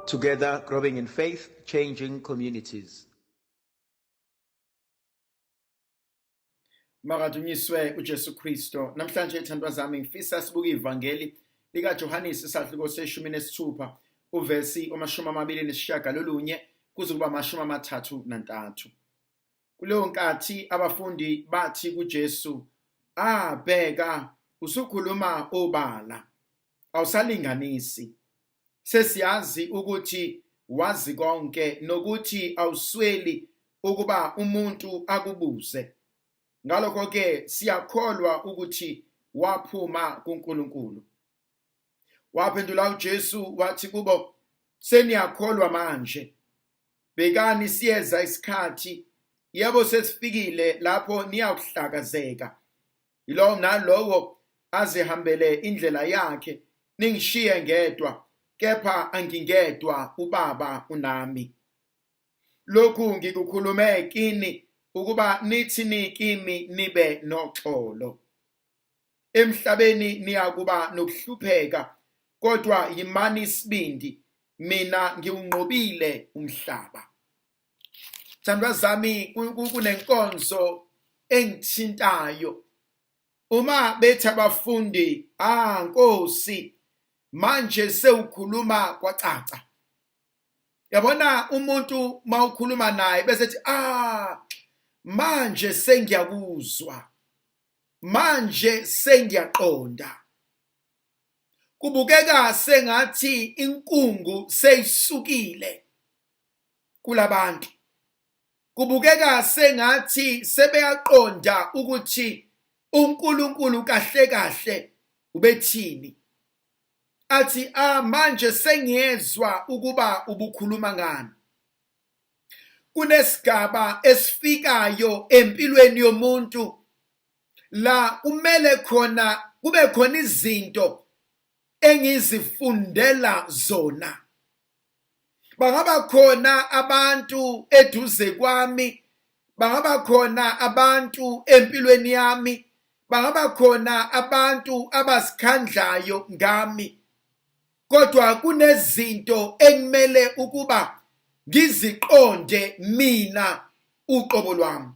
Together, growing in faith, changing communities. Makadunyiswe uJesu Kristo. Namhlanje ethandwa zami ngifisa sibuke ivangeli lika Johannes isahluko se-16 uvesi oma-29 kuze kuba ama-33. Kuleyo nkathi abafundi bathi kuJesu, bheka usukhuluma obala, awusalinganisi. Sesiyazi ukuthi wazi konke nokuthi awusweli ukuba umuntu akubuze. Ngalokho ke siyakholwa ukuthi waphuma kuNkulunkulu. Waphendula uJesu wathi kubo, seniyakholwa manje. Bekani siyeza isikhathi, yebo sesifikile lapho niyakuhlakazeka. Yilo nalowo azihambele indlela yakhe, ningishiye ngedwa, kepha angingedwa, uBaba unami. Lokhu ngikukhulume kini ukuba nithi kimi nibe noxolo. Emhlabeni niyakuba nokuhlupheka, kodwa yimani isibindi, mina ngiwunqobile umhlaba. Thandwa zami, kunenkonzo engithintayo. Uma bethi abafundi, Nkosi, manje sewukhuluma kwacaca. Yabona umuntu mawukhuluma naye bese ethi manje sengiyakuzwa, manje sengiyaqonda. Kubukeka sengathi inkungu seyisukile kulabantu. Kubukeka sengathi sebeyaqonda ukuthi uNkulunkulu kahle kahle ubethini. Athi manje sengiyezwa ukuba ubukhuluma ngani. Kunesigaba esifikayo empilweni yomuntu la kumele khona kube khona izinto engizifundela zona. Bangaba khona abantu eduze kwami, bangaba khona abantu empilweni yami, bangaba khona abantu abasikhandlayo ngami. Kodwa kunezinto engimele ukuba ngiziqonde mina uqobo lwami.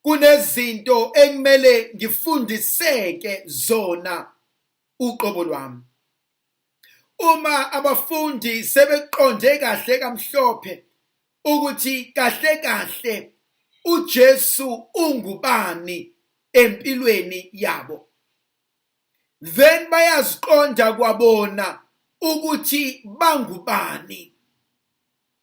Kunezinto engimele ngifundiseke zona uqobo lwami. Uma abafundi sebeqonde kahle kamhlophe ukuthi kahle kahle uJesu ungubani empilweni yabo, then bayaziqonda kwabona ukuthi bangubani.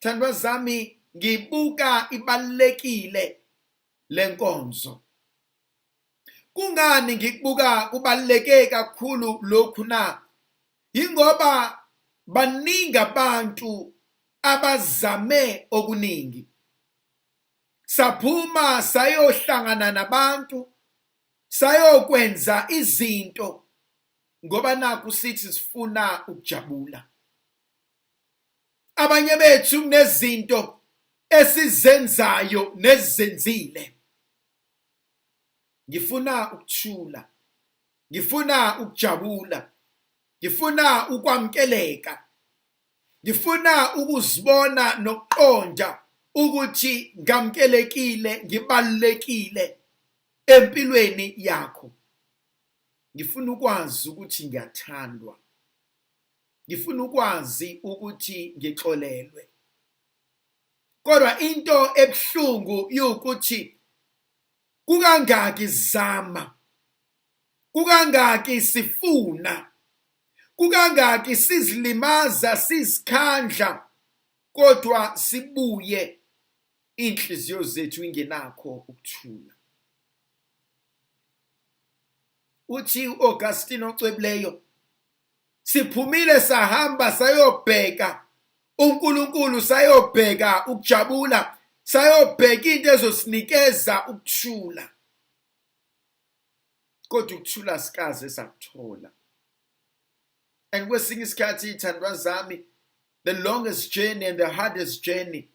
Thandwa zami, ngibuka ibalekile lenkonzo. Kungani ngikubuka kubaleke kakhulu lokhu na? Ingoba baningi abantu abazame okuningi. Saphuma sayohlangana nabantu, sayokwenza izinto ngoba nakho sithi sifuna ukujabula. Abanye bethu kunezinto esizenzayo nezenzile. Ngifuna ukuthula, ngifuna ukujabula, ngifuna ukwamkeleka, ngifuna ukuzibona nokuqonda ukuthi ngamkelekile, ngibalulekile empilweni yakho. Ngifuna ukwazi ukuthi ngiyathandwa, ngifuna ukwazi ukuthi ngixolelwe. Kodwa into ebuhlungu yukuthi kukangaki sizama, kukangaki sifuna, kukangaki sizilimaza, sizikhandla, kodwa sibuye inhliziyo zethu ingenakho ukuthula. Uthi uAugustine ocwebileyo, siphumile sahamba sayobheka uNkulunkulu, sayobheka ukujabula, sayobheka into ezosinikeza ukuthula. Kodwa ukuthula sikaze sakuthola. And kwesinye isikhathi thandwa zami, the longest journey and the hardest journey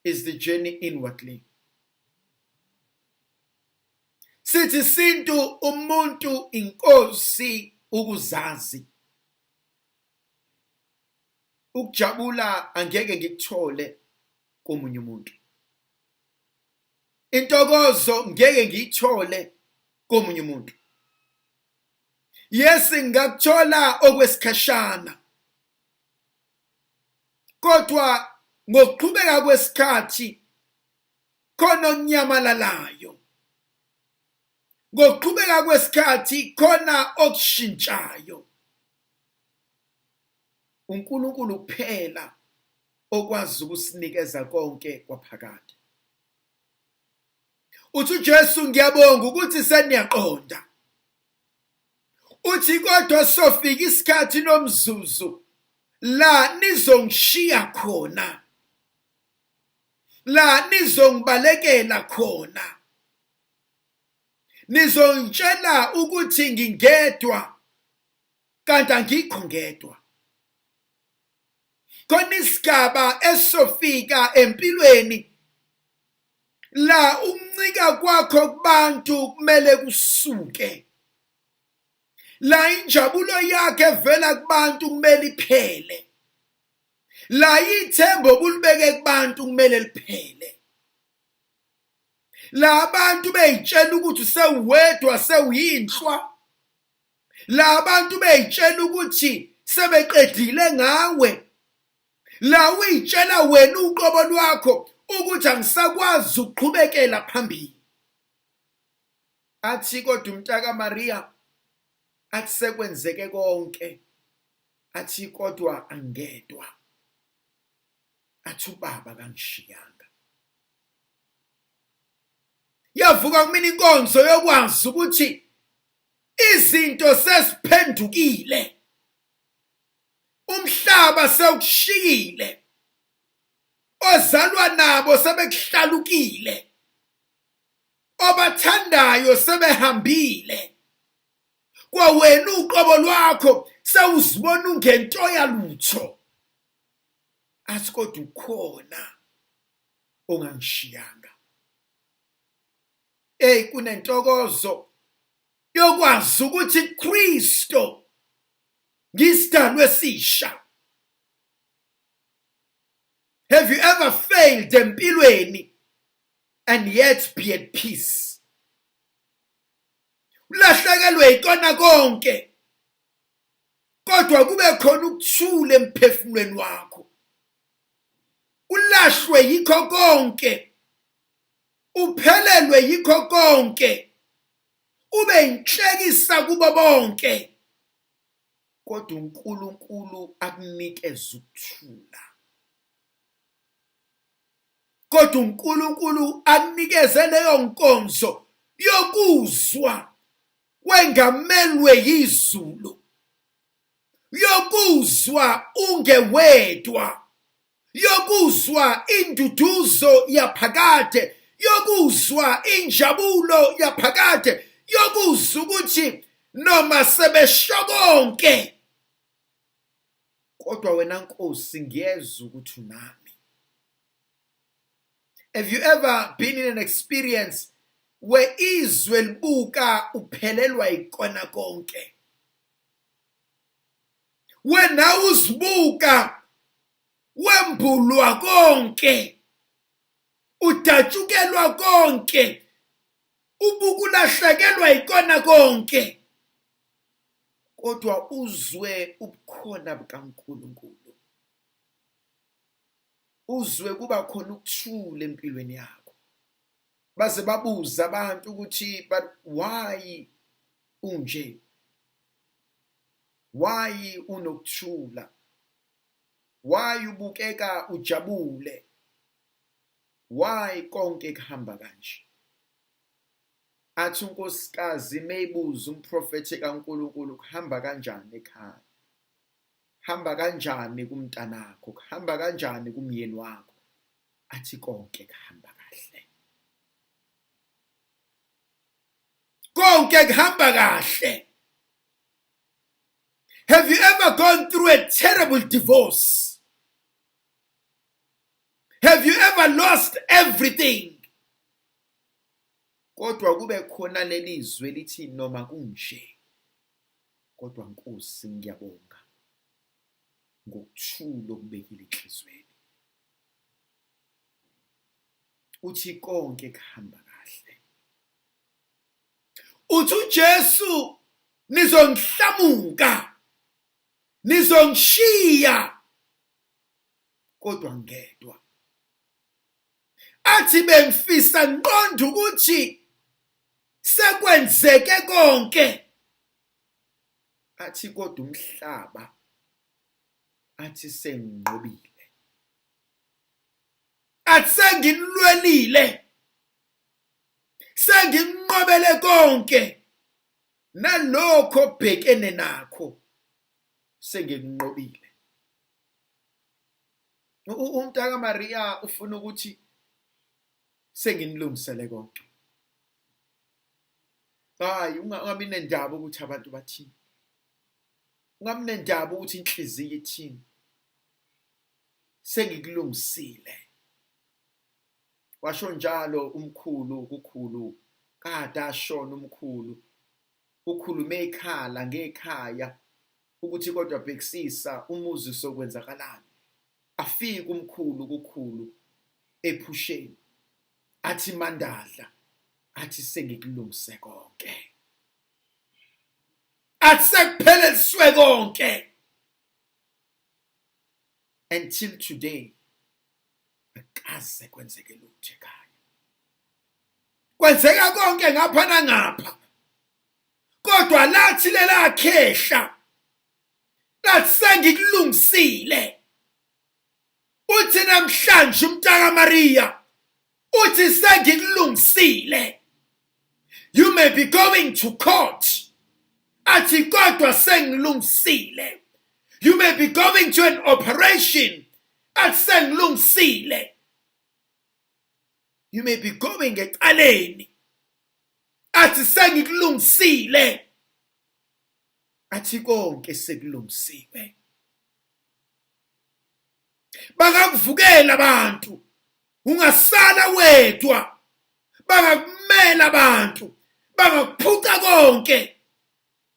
is the journey inwardly. Sithi sintu umuntu inkosi ukuzazi. ukujabula angeke ngikuthole komunye umuntu. Intokozo ngeke ngiyithole komunye umuntu. Yes, ngakuthola okwesikhashana. Kodwa ngokuqhubeka kwesikhathi khona onyamalalayo. Ngokuqhubeka kwesikhathi khona okushintshayo. uNkulunkulu kuphela okwazi ukusinikeza konke kwaphakade. Uthi uJesu ngiyabonga ukuthi seniyaqonda. Uthi kodwa sofika isikhathi nomzuzu la nizongishiya khona. La nizongibalekela khona. Nizongitshela ukuthi ngingedwa kanti angikho ngedwa. Khona isigaba esofika empilweni la ukuncika kwakho kubantu kumele kusuke. La injabulo yakhe evela kubantu kumele iphele. La ithemba obulibeke kubantu kumele liphele. La abantu beyitshela ukuthi sewedwa sewuyinhlwa. La abantu beyitshela ukuthi sebeqedile ngawe. La uyitshela wena uqobo lwakho ukuthi angisakwazi ukuqhubekela phambili. Athi kodwa umntaka Maria athi sekwenzeke konke. Athi kodwa angedwa. Athi ubaba kangishiyanga. Yavuka kumina inkonzo yokwazi ukuthi izinto sesiphendukile. Umhlaba sewukushiyile. Ozalwa nabo sebekuhlalukile. Obathandayo sebehambile. Kwawena uqobo lwakho sewuzibona ungento yalutho. Athi kodwa ukhona ongangishiyanga. Kunentokozo yokwazi ukuthi Kristo ngisidalwe esisha. Have you ever failed empilweni and yet be at peace? Ulahlekelwe ikona konke kodwa kube khona ukuthula emphefumulweni wakho. Ulahlwe yikho konke. Uphelelwe yikho konke. Ube inhlekisa kubo bonke. Kodwa uNkulunkulu akunikeza ukuthula. Kodwa uNkulunkulu akunikeze leyo nkonzo yokuzwa wengamelwe yizulu. Yokuzwa ungewedwa. Yokuzwa induduzo yaphakade. Yokuzwa injabulo yaphakade. Yokuzwa ukuthi noma sebesho konke kodwa wena Nkosi ngiyezwa ukuthi unami. Have you ever been in an experience where izwe libuka uphelelwa ikona konke? Wena uzibuka wembulwa konke. Udatshukelwa konke. Ubuka ulahlekelwa ikona konke. Kodwa uzwe ubukhona bukaNkulunkulu. Uzwe kuba khona ukuthula empilweni yakho. Baze babuza abantu ukuthi but why unje? Why unokuthula? Why ubukeka ujabule? Why konke kuhamba kanje? Athi unkosikazi meyibuza umprofeti kaNkulunkulu kuhamba kanjani ekhaya? Hamba kanjani kumntanakho? Kuhamba kanjani kumyeni wakho? Athi konke kuhamba kahle. Konke kuhamba kahle. Have you ever gone through a terrible divorce? Have you ever lost everything? Kodwa kube khona lelizwe lithi noma kunje kodwa Nkosi ngiyabonga. ngokuthula okubekile enhlizweni. Uthi konke kuhamba kahle. Uthi uJesu nizongihlamuka, nizongishiya, kodwa ngedwa. Athi bengifisa ngiqonda ukuthi sekwenzeke konke. Athi kodwa umhlaba athi senginqobile. Athi sengilwelile. Senginqobele konke. Nalokho obhekene nakho senginqobile. Umntaka Maria ufuna ukuthi senginilungisele konke. Hayi ungabi nendaba ukuthi abantu bathini. Ungabi nendaba ukuthi inhliziyo ithini. Sengikulungisile. Washo njalo umkhulu kukhulu kade ashona umkhulu. Ukhulume ekhala ngekhaya ukuthi kodwa bhekisisa umuzi sokwenzakalani. Afike umkhulu kukhulu ephusheni. Athi mandadla. Athi sengikulungise konke. Athi sekupheliswe konke. Until today akaze kwenzeke lutho ekhaya. Kwenzeka konke ngapha nangapha. Kodwa lathi lela khehla. Lathi sengikulungisile. Uthi namhlanje umntaka Maria. Uthi sengikulungisile. You may be going to court. Athi kodwa sengilungisile. You may be going to an operation. Athi sengilungisile. You may be going ecaleni. Athi sengikulungisile. Athi konke sekulungisiwe. Bangakuvukela abantu. Ungasala wedwa. Bangakumela abantu. Bangakuphuca konke.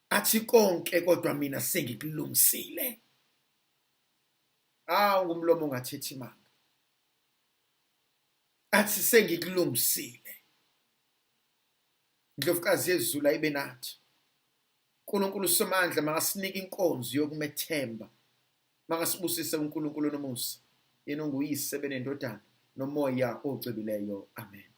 Athi konke kodwa mina sengikulungisile. Ngumlomo ongathethi imanga. Athi sengikulungisile. Ndlovukazi yezulu ayibe nathi. uNkulunkulu somandla makasinika inkonzo yokumethemba. Makasibusise uNkulunkulu nomusa. Yena unguyise benendodana nomoya ocebileyo. Amen.